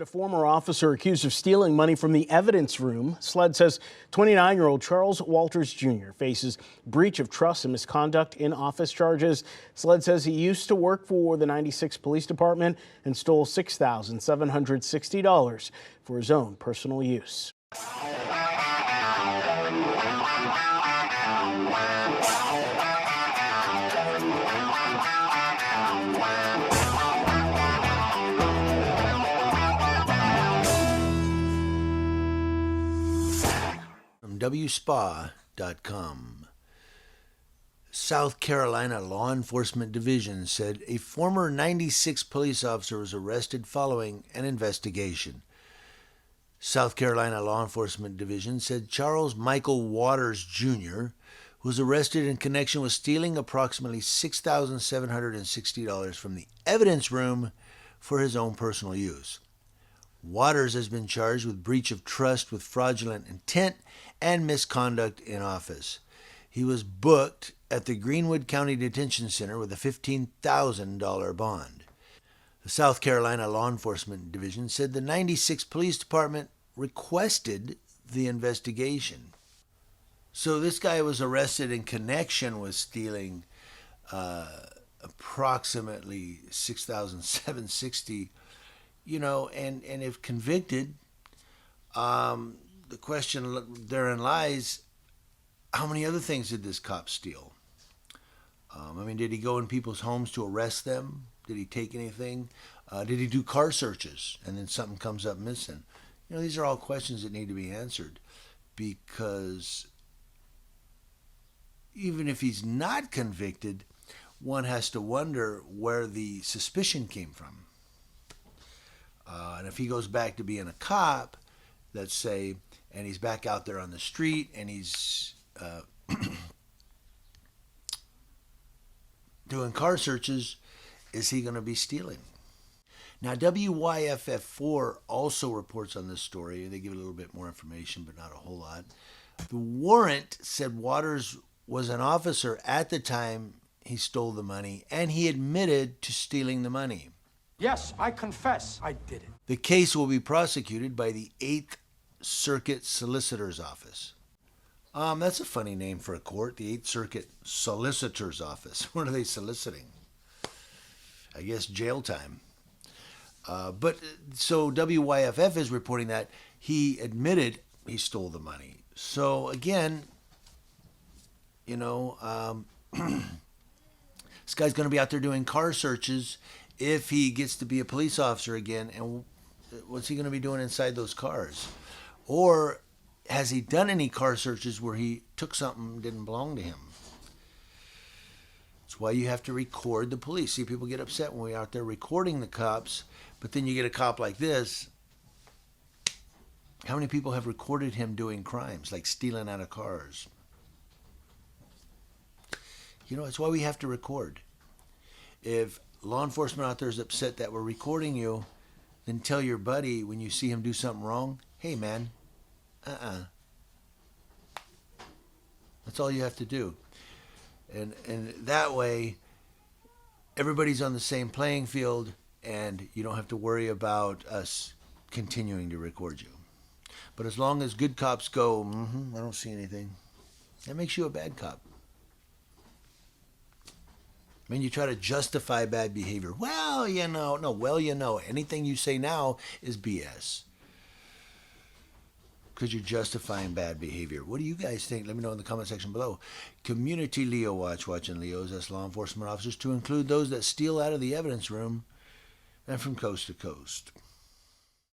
A former officer accused of stealing money from the evidence room. SLED says 29-year-old Charles Walters Jr. faces breach of trust and misconduct in office charges. SLED says he used to work for the 96 Police Department and stole $6,760 for his own personal use. WSPA.com. South Carolina Law Enforcement Division said a former 96 police officer was arrested following an investigation. South Carolina Law Enforcement Division said Charles Michael Waters Jr. was arrested in connection with stealing approximately $6,760 from the evidence room for his own personal use. Waters has been charged with breach of trust with fraudulent intent and misconduct in office. He was booked at the Greenwood County Detention Center with a $15,000 bond. The South Carolina Law Enforcement Division said the 96 Police Department requested the investigation. So this guy was arrested in connection with stealing approximately $6,760. And if convicted, the question therein lies, how many other things did this cop steal? Did he go in people's homes to arrest them? Did he take anything? Did he do car searches and then something comes up missing? These are all questions that need to be answered, because even if he's not convicted, one has to wonder where the suspicion came from. And if he goes back to being a cop, let's say, and he's back out there on the street and he's doing car searches, is he going to be stealing? Now, WYFF4 also reports on this story. They give a little bit more information, but not a whole lot. The warrant said Waters was an officer at the time he stole the money, and he admitted to stealing the money. Yes, I confess I did it. The case will be prosecuted by the 8th Circuit Solicitor's Office. That's a funny name for a court, the 8th Circuit Solicitor's Office. What are they soliciting? I guess jail time. So WYFF is reporting that he admitted he stole the money. So again, this guy's going to be out there doing car searches if he gets to be a police officer again, and what's he going to be doing inside those cars? Or has he done any car searches where he took something that didn't belong to him? That's why you have to record the police. See, people get upset when we're out there recording the cops, but then you get a cop like this. How many people have recorded him doing crimes, like stealing out of cars? It's why we have to record. If law enforcement out there is upset that we're recording you, then tell your buddy when you see him do something wrong, hey man, That's all you have to do. And that way, everybody's on the same playing field, and you don't have to worry about us continuing to record you. But as long as good cops go, I don't see anything, that makes you a bad cop. You try to justify bad behavior. Anything you say now is BS. Because you're justifying bad behavior. What do you guys think? Let me know in the comment section below. Community Leo Watch, watching Leos as law enforcement officers, to include those that steal out of the evidence room and from coast to coast.